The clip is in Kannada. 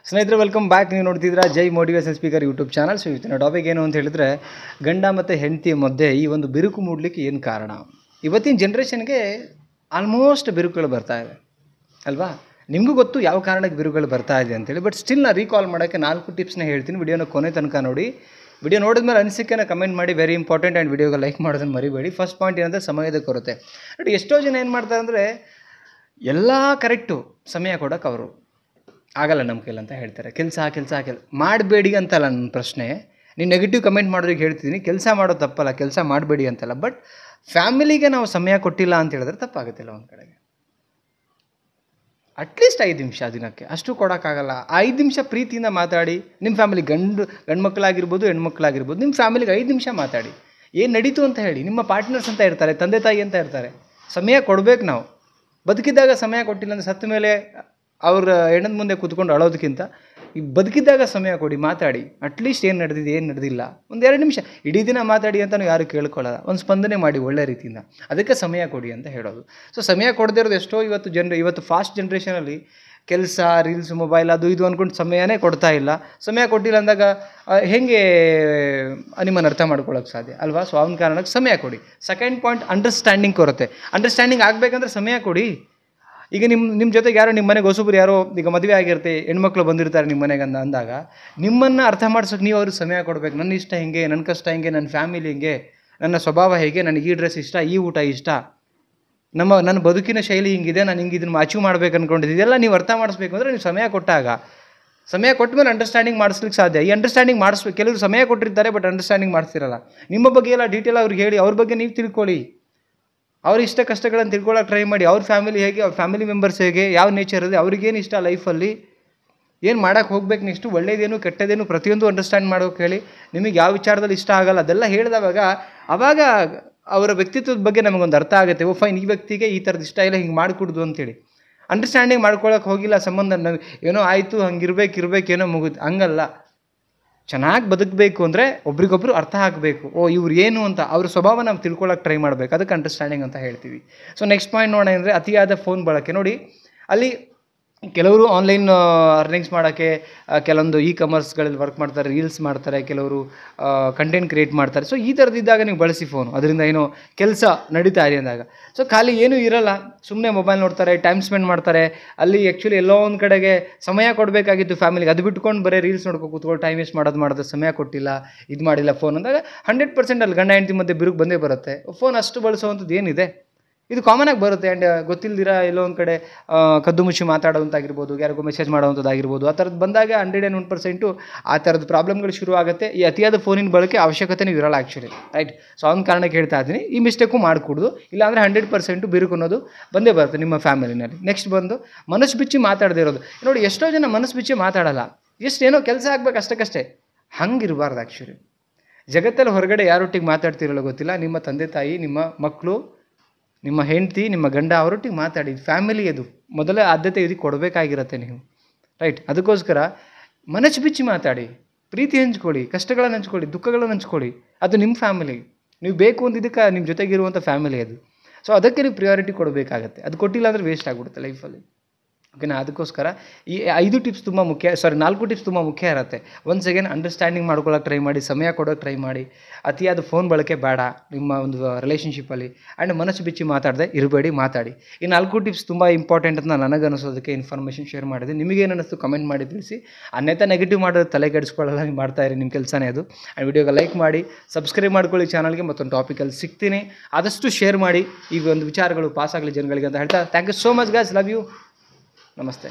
ಸ್ನೇಹಿತರೆ ವೆಲ್ಕಮ್ ಬ್ಯಾಕ್. ನೀವು ನೋಡ್ತಿದ್ದೀರಾ Jai motivation speaker YouTube channel. So ಇವತ್ತಿನ ಟಾಪಿಕ್ ಏನು ಅಂತ ಹೇಳಿದ್ರೆ, ಗಂಡ ಮತ್ತು ಹೆಂಡತಿ ಮಧ್ಯೆ ಈ ಒಂದು ಬಿರುಕು ಮೂಡಲಿಕ್ಕೆ ಏನು ಕಾರಣ. ಇವತ್ತಿನ ಜನ್ರೇಷನ್ಗೆ ಆಲ್ಮೋಸ್ಟ್ ಬಿರುಕುಗಳು ಬರ್ತಾ ಇದೆ ಅಲ್ವಾ. ನಿಮಗೂ ಗೊತ್ತು ಯಾವ ಕಾರಣಕ್ಕೆ ಬಿರುಕುಗಳು ಬರ್ತಾ ಇದೆ ಅಂತೇಳಿ. ಬಟ್ ಸ್ಟಿಲ್ ನಾನು ರೀಕಾಲ್ ಮಾಡೋಕ್ಕೆ 4 ಟಿಪ್ಸ್ನ ಹೇಳ್ತೀನಿ. ವಿಡಿಯೋನ ಕೊನೆ ತನಕ ನೋಡಿ. ವಿಡಿಯೋ ನೋಡಿದ್ಮೇಲೆ ಅನಿಸಿಕೆನ ಕಮೆಂಟ್ ಮಾಡಿ, ವೆರಿ ಇಂಪಾರ್ಟೆಂಟ್. ಆ್ಯಂಡ್ ವಿಡಿಯೋಗೆ ಲೈಕ್ ಮಾಡೋದನ್ನು ಮರಿಬೇಡಿ. ಫಸ್ಟ್ ಪಾಯಿಂಟ್ ಏನಂದರೆ ಸಮಯದ ಕೊರತೆ. ಬಟ್ ಎಷ್ಟೋ ಜನ ಏನು ಮಾಡ್ತಾರೆ ಅಂದರೆ, ಎಲ್ಲ ಕರೆಕ್ಟು ಸಮಯ ಕೊಡೋಕೆ ಅವರು ಆಗಲ್ಲ ನಮ್ಮ ಕೈಲಿ ಅಂತ ಹೇಳ್ತಾರೆ. ಕೆಲಸ ಮಾಡಬೇಡಿ ಅಂತಲ್ಲ ನನ್ನ ಪ್ರಶ್ನೆ. ನೀವು ನೆಗೆಟಿವ್ ಕಮೆಂಟ್ ಮಾಡೋರಿಗೆ ಹೇಳ್ತಿದ್ದೀನಿ, ಕೆಲಸ ಮಾಡೋದು ತಪ್ಪಲ್ಲ, ಕೆಲಸ ಮಾಡಬೇಡಿ ಅಂತಲ್ಲ. ಬಟ್ ಫ್ಯಾಮಿಲಿಗೆ ನಾವು ಸಮಯ ಕೊಟ್ಟಿಲ್ಲ ಅಂತ ಹೇಳಿದ್ರೆ ತಪ್ಪಾಗುತ್ತಿಲ್ಲ. ಒಂದು ಕಡೆಗೆ ಅಟ್ಲೀಸ್ಟ್ 5 ನಿಮಿಷ ದಿನಕ್ಕೆ ಅಷ್ಟು ಕೊಡೋಕ್ಕಾಗಲ್ಲ. 5 ನಿಮಿಷ ಪ್ರೀತಿಯಿಂದ ಮಾತಾಡಿ. ನಿಮ್ಮ ಫ್ಯಾಮಿಲಿ ಗಂಡು ಮಕ್ಕಳಾಗಿರ್ಬೋದು, ಹೆಣ್ಮಕ್ಳಾಗಿರ್ಬೋದು, ನಿಮ್ಮ ಫ್ಯಾಮಿಲಿಗೆ 5 ನಿಮಿಷ ಮಾತಾಡಿ. ಏನು ನಡೀತು ಅಂತ ಹೇಳಿ. ನಿಮ್ಮ ಪಾರ್ಟ್ನರ್ಸ್ ಅಂತ ಇರ್ತಾರೆ, ತಂದೆ ತಾಯಿ ಅಂತ ಇರ್ತಾರೆ. ಸಮಯ ಕೊಡಬೇಕು ನಾವು. ಬದುಕಿದ್ದಾಗ ಸಮಯ ಕೊಟ್ಟಿಲ್ಲ ಅಂದರೆ ಸತ್ತ ಮೇಲೆ ಅವ್ರ ಹೆಣ್ಣದ ಮುಂದೆ ಕೂತ್ಕೊಂಡು ಅಳೋದಕ್ಕಿಂತ ಈ ಬದುಕಿದ್ದಾಗ ಸಮಯ ಕೊಡಿ, ಮಾತಾಡಿ. ಅಟ್ಲೀಸ್ಟ್ ಏನು ನಡೆದಿದೆ, ಏನು ನಡೆದಿಲ್ಲ, ಒಂದು 2 ನಿಮಿಷ. ಇಡೀ ದಿನ ಮಾತಾಡಿ ಅಂತಲೂ ಯಾರು ಕೇಳ್ಕೊಳ್ಳಲ್ಲ. ಒಂದು ಸ್ಪಂದನೆ ಮಾಡಿ ಒಳ್ಳೆ ರೀತಿಯಿಂದ. ಅದಕ್ಕೆ ಸಮಯ ಕೊಡಿ ಅಂತ ಹೇಳೋದು. ಸೊ ಸಮಯ ಕೊಡದೇ ಇರೋದು ಎಷ್ಟೋ ಇವತ್ತು ಫಾಸ್ಟ್ ಜನ್ರೇಷನಲ್ಲಿ ಕೆಲಸ, ರೀಲ್ಸ್, ಮೊಬೈಲ್, ಅದು ಇದು ಅಂದ್ಕೊಂಡು ಸಮಯನೇ ಕೊಡ್ತಾ ಇಲ್ಲ. ಸಮಯ ಕೊಟ್ಟಿಲ್ಲ ಅಂದಾಗ ಹೇಗೆ ನಿಮ್ಮನ್ನು ಅರ್ಥ ಮಾಡ್ಕೊಳ್ಳೋಕೆ ಸಾಧ್ಯ ಅಲ್ವಾ. ಸೊ ಅವನ ಕಾರಣಕ್ಕೆ ಸಮಯ ಕೊಡಿ. ಸೆಕೆಂಡ್ ಪಾಯಿಂಟ್, ಅಂಡರ್ಸ್ಟ್ಯಾಂಡಿಂಗ್ ಕೊರತೆ. ಅಂಡರ್ಸ್ಟ್ಯಾಂಡಿಂಗ್ ಆಗಬೇಕಂದ್ರೆ ಸಮಯ ಕೊಡಿ. ಈಗ ನಿಮ್ಮ ಜೊತೆಗೆ ಯಾರೋ, ನಿಮ್ಮ ಮನೆಗೆ ಹೊಸಬ್ರು ಯಾರೋ ಈಗ ಮದುವೆ ಆಗಿರುತ್ತೆ, ಹೆಣ್ಮಕ್ಳು ಬಂದಿರ್ತಾರೆ ನಿಮ್ಮ ಮನೆಗೆ ಅಂದಾಗ ನಿಮ್ಮನ್ನು ಅರ್ಥ ಮಾಡ್ಸೋಕೆ ನೀವು ಅವ್ರಿಗೆ ಸಮಯ ಕೊಡಬೇಕು. ನನ್ನ ಇಷ್ಟ ಹಿಂಗೆ, ನನ್ನ ಕಷ್ಟ ಹಿಂಗೆ, ನನ್ನ ಫ್ಯಾಮಿಲಿ ಹಿಂಗೆ, ನನ್ನ ಸ್ವಭಾವ ಹೇಗೆ, ನನಗೆ ಈ ಡ್ರೆಸ್ ಇಷ್ಟ, ಈ ಊಟ ಇಷ್ಟ, ನನ್ನ ಬದುಕಿನ ಶೈಲಿ ಹಿಂಗಿದೆ, ನಾನು ಹಿಂಗೆ ಇದನ್ನು ಅಚೀವ್ ಮಾಡ್ಬೇಕು ಅಂದ್ಕೊಂಡಿದ್ದು, ಇದೆಲ್ಲ ನೀವು ಅರ್ಥ ಮಾಡಿಸ್ಬೇಕು ಅಂದರೆ ನೀವು ಸಮಯ ಕೊಟ್ಟಾಗ. ಸಮಯ ಕೊಟ್ಟ ಮೇಲೆ ಅಂಡರ್ಸ್ಟ್ಯಾಂಡಿಂಗ್ ಮಾಡಿಸ್ಲಿಕ್ಕೆ ಸಾಧ್ಯ. ಈ ಅಂಡರ್ಸ್ಟ್ಯಾಂಡಿಂಗ್ ಮಾಡಿಸ್ಬೇಕು. ಕೆಲವರು ಸಮಯ ಕೊಟ್ಟಿರ್ತಾರೆ, ಬಟ್ ಅಂಡರ್ಸ್ಟ್ಯಾಂಡಿಂಗ್ ಮಾಡಿಸ್ತಿರಲ್ಲ. ನಿಮ್ಮ ಬಗ್ಗೆ ಎಲ್ಲ ಡೀಟೇಲ್ ಅವ್ರಿಗೆ ಹೇಳಿ, ಅವ್ರ ಬಗ್ಗೆ ನೀವು ತಿಳ್ಕೊಳ್ಳಿ. ಅವ್ರ ಇಷ್ಟ ಕಷ್ಟಗಳನ್ನು ತಿಳ್ಕೊಳ್ಳೋಕೆ ಟ್ರೈ ಮಾಡಿ. ಅವ್ರ ಫ್ಯಾಮಿಲಿ ಹೇಗೆ, ಅವ್ರ ಫ್ಯಾಮಿಲಿ ಮೆಂಬರ್ಸ್ ಹೇಗೆ, ಯಾವ ನೇಚರ್ ಇದೆ, ಅವ್ರಿಗೇನು ಇಷ್ಟ ಲೈಫಲ್ಲಿ, ಏನು ಮಾಡೋಕ್ಕೆ ಹೋಗ್ಬೇಕು ನೆಕ್ಸ್ಟು, ಒಳ್ಳೇದೇನು ಕೆಟ್ಟದೇನು ಪ್ರತಿಯೊಂದು ಅಂಡರ್ಸ್ಟ್ಯಾಂಡ್ ಮಾಡೋಕೆ ಹೇಳಿ. ನಿಮಗೆ ಯಾವ ವಿಚಾರದಲ್ಲಿ ಇಷ್ಟ ಆಗಲ್ಲ ಅದೆಲ್ಲ ಹೇಳಿದವಾಗ ಆವಾಗ ಅವರ ವ್ಯಕ್ತಿತ್ವದ ಬಗ್ಗೆ ನಮಗೊಂದು ಅರ್ಥ ಆಗುತ್ತೆ. ಓ ಫೈನ್, ಈ ವ್ಯಕ್ತಿಗೆ ಈ ಥರದ್ದು ಇಷ್ಟ ಇಲ್ಲ, ಹಿಂಗೆ ಮಾಡಿಕೊಡ್ದು ಅಂತೇಳಿ. ಅಂಡರ್ಸ್ಟ್ಯಾಂಡಿಂಗ್ ಮಾಡ್ಕೊಳ್ಳೋಕೆ ಹೋಗಿಲ್ಲ, ಸಂಬಂಧ ಏನೋ ಆಯಿತು, ಹಂಗಿರ್ಬೇಕೇನೋ ಮುಗಿದು, ಹಂಗಲ್ಲ. ಚೆನ್ನಾಗಿ ಬದುಕಬೇಕು ಅಂದರೆ ಒಬ್ರಿಗೊಬ್ರು ಅರ್ಥ ಆಗಬೇಕು. ಓ ಇವ್ರು ಏನು ಅಂತ ಅವ್ರ ಸ್ವಭಾವ ನಾವು ತಿಳ್ಕೊಳ್ಳೋಕೆ ಟ್ರೈ ಮಾಡಬೇಕು. ಅದಕ್ಕೆ ಅಂಡರ್ಸ್ಟ್ಯಾಂಡಿಂಗ್ ಅಂತ ಹೇಳ್ತೀವಿ. ಸೊ ನೆಕ್ಸ್ಟ್ ಪಾಯಿಂಟ್ ನೋಡೋಣ ಅಂದರೆ ಅತಿಯಾದ ಫೋನ್ ಬಳಕೆ. ನೋಡಿ, ಅಲ್ಲಿ ಕೆಲವರು ಆನ್ಲೈನ್ ಅರ್ನಿಂಗ್ಸ್ ಮಾಡೋಕ್ಕೆ ಕೆಲವೊಂದು ಕಾಮರ್ಸ್ಗಳಲ್ಲಿ ವರ್ಕ್ ಮಾಡ್ತಾರೆ, ರೀಲ್ಸ್ ಮಾಡ್ತಾರೆ, ಕೆಲವರು ಕಂಟೆಂಟ್ ಕ್ರಿಯೇಟ್ ಮಾಡ್ತಾರೆ. ಸೊ ಈ ಥರದಿದ್ದಾಗ ನೀವು ಬಳಸಿ ಫೋನು. ಅದರಿಂದ ಏನೋ ಕೆಲಸ ನಡೀತಾ ಇದೆ ಅಂದಾಗ. ಸೊ ಖಾಲಿ ಏನೂ ಇರಲ್ಲ, ಸುಮ್ಮನೆ ಮೊಬೈಲ್ ನೋಡ್ತಾರೆ, ಟೈಮ್ ಸ್ಪೆಂಡ್ ಮಾಡ್ತಾರೆ. ಅಲ್ಲಿ ಆ್ಯಕ್ಚುಲಿ ಎಲ್ಲೋ ಒಂದು ಕಡೆಗೆ ಸಮಯ ಕೊಡಬೇಕಾಗಿತ್ತು ಫ್ಯಾಮಿಲಿಗೆ, ಅದು ಬಿಟ್ಕೊಂಡು ಬರೀ ರೀಲ್ಸ್ ನೋಡ್ಕೊಂಡು ಕೂತ್ಕೊಂಡು ಟೈಮ್ ವೇಸ್ಟ್ ಮಾಡೋದು ಸಮಯ ಕೊಟ್ಟಿಲ್ಲ, ಇದು ಮಾಡಿಲ್ಲ ಫೋನ್ ಅಂದಾಗ 100% ಅಲ್ಲಿ ಗಂಡ ಹೆಂಡತಿ ಮಧ್ಯೆ ಬಿರುಕು ಬಂದೇ ಬರುತ್ತೆ. ಫೋನ್ ಅಷ್ಟು ಬಳಸೋವಂಥದ್ದು ಏನಿದೆ, ಇದು ಕಾಮನಾಗಿ ಬರುತ್ತೆ. ಆ್ಯಂಡ್ ಗೊತ್ತಿಲ್ದಿರ ಎಲ್ಲೋ ಒಂದು ಕಡೆ ಕದ್ದು ಮುಚ್ಚಿ ಮಾತಾಡೋವಂಥಾಗಿರ್ಬೋದು, ಯಾರಿಗೂ ಮೆಸೇಜ್ ಮಾಡೋವಂಥದ್ದಾಗಿರ್ಬೋದು. ಆ ಥರದ್ದು ಬಂದಾಗ 101% ಆ ಥರದ್ದು ಪ್ರಾಬ್ಲಮ್ಗಳು ಶುರು ಆಗುತ್ತೆ. ಈ ಅತಿಯಾದ ಫೋನಿನ ಬಳಕೆ ಅವಶ್ಯಕತೆಯೂ ಇರೋಲ್ಲ ಆ್ಯಕ್ಚುಲಿ, ರೈಟ್. ಸೊ ಅವ್ನ ಕಾರಣಕ್ಕೆ ಹೇಳ್ತಾ ಇದ್ದೀನಿ, ಈ ಮಿಸ್ಟೇಕು ಮಾಡಿಕೊಡ್ದು. ಇಲ್ಲಾಂದರೆ 100% ಬಿರುಕು ಅನ್ನೋದು ಬಂದೇ ಬರುತ್ತೆ ನಿಮ್ಮ ಫ್ಯಾಮಿಲಿನಲ್ಲಿ. ನೆಕ್ಸ್ಟ್ ಬಂದು ಮನಸ್ಸು ಬಿಚ್ಚಿ ಮಾತಾಡದೇ ಇರೋದು. ನೋಡಿ, ಎಷ್ಟೋ ಜನ ಮನಸ್ಸು ಬಿಚ್ಚಿ ಮಾತಾಡಲ್ಲ, ಏನೋ ಕೆಲಸ ಆಗಬೇಕು ಅಷ್ಟಕ್ಕಷ್ಟೇ. ಹಂಗಿರಬಾರ್ದು ಆ್ಯಕ್ಚುಲಿ. ಜಗತ್ತಲ್ಲಿ ಹೊರಗಡೆ ಯಾರೊಟ್ಟಿಗೆ ಮಾತಾಡ್ತಿರಲ್ಲ ಗೊತ್ತಿಲ್ಲ, ನಿಮ್ಮ ತಂದೆ ತಾಯಿ, ನಿಮ್ಮ ಮಕ್ಕಳು, ನಿಮ್ಮ ಹೆಂಡತಿ, ನಿಮ್ಮ ಗಂಡ, ಅವರೊಟ್ಟಿಗೆ ಮಾತಾಡಿ. ಫ್ಯಾಮಿಲಿ ಅದು ಮೊದಲ ಆದ್ಯತೆ ಇದಕ್ಕೆ ಕೊಡಬೇಕಾಗಿರುತ್ತೆ ನೀವು, ರೈಟ್. ಅದಕ್ಕೋಸ್ಕರ ಮನಸ್ಸು ಬಿಚ್ಚಿ ಮಾತಾಡಿ, ಪ್ರೀತಿ ಹಂಚ್ಕೊಳ್ಳಿ, ಕಷ್ಟಗಳನ್ನು ಹಂಚ್ಕೊಳ್ಳಿ, ದುಃಖಗಳನ್ನು ಹಂಚ್ಕೊಳ್ಳಿ. ಅದು ನಿಮ್ಮ ಫ್ಯಾಮಿಲಿ. ನೀವು ಬೇಕು ಅಂದಿದ್ದಕ್ಕೆ ನಿಮ್ಮ ಜೊತೆಗಿರುವಂಥ ಫ್ಯಾಮಿಲಿ ಅದು. ಸೊ ಅದಕ್ಕೆ ನೀವು ಪ್ರಿಯಾರಿಟಿ ಕೊಡಬೇಕಾಗತ್ತೆ. ಅದು ಕೊಟ್ಟಿಲ್ಲ ಅಂದರೆ ವೇಸ್ಟ್ ಆಗಿಬಿಡುತ್ತೆ ಲೈಫಲ್ಲಿ, ಓಕೆನಾ. ಅದಕ್ಕೋಸ್ಕರ ಈ 5 ಟಿಪ್ಸ್ ತುಂಬ ಮುಖ್ಯ, 4 ಟಿಪ್ಸ್ ತುಂಬ ಮುಖ್ಯ ಇರುತ್ತೆ. ಒನ್ಸ್ ಅಗೇನ್ ಅಂಡರ್ಸ್ಟ್ಯಾಂಡಿಂಗ್ ಮಾಡ್ಕೊಳ್ಳೋಕೆ ಟ್ರೈ ಮಾಡಿ, ಸಮಯ ಕೊಡೋಕೆ ಟ್ರೈ ಮಾಡಿ. ಅತಿಯಾದ ಫೋನ್ ಬಳಕೆ ಬೇಡ ನಿಮ್ಮ ಒಂದು ರಿಲೇಷನ್ಶಿಪ್ಪಲ್ಲಿ. ಆ್ಯಂಡ್ ಮನಸ್ಸು ಬಿಚ್ಚಿ ಮಾತಾಡದೆ ಇರಬೇಡಿ, ಮಾತಾಡಿ. ಈ 4 ಟಿಪ್ಸ್ ತುಂಬ ಇಂಪಾರ್ಟೆಂಟ್ ಅಂತ ನನಗೆ ಅನಿಸೋದಕ್ಕೆ ಇನ್ಫಾರ್ಮೇಷನ್ ಶೇರ್ ಮಾಡಿದೆ. ನಿಮಗೇನು ಅನ್ನಿಸ್ತು ಕಮೆಂಟ್ ಮಾಡಿ ತಿಳಿಸಿ. ಅನ್ಯಥ ನೆಗೆಟಿವ್ ಮಾಡೋದು ತಲೆ ಕೆಡಿಸ್ಕೊಳ್ಳೋಲ್ಲ, ನೀವು ಮಾಡ್ತಾ ಇರಿ, ನಿಮ್ಮ ಕೆಲಸನೇ ಅದು. ಆ್ಯಂಡ್ ವಿಡಿಯೋಗೆ ಲೈಕ್ ಮಾಡಿ, ಸಬ್ಸ್ಕ್ರೈಬ್ ಮಾಡ್ಕೊಳ್ಳಿ ಚಾನಲ್ಗೆ. ಮತ್ತೊಂದು ಟಾಪಿಕಲ್ಲಿ ಸಿಗ್ತೀನಿ. ಆದಷ್ಟು ಶೇರ್ ಮಾಡಿ, ಈ ಒಂದು ವಿಚಾರಗಳು ಪಾಸ್ ಆಗಲಿ ಜನಗಳಿಗೆ ಅಂತ ಹೇಳ್ತಾ, thank you so much guys, love you, ನಮಸ್ತೆ.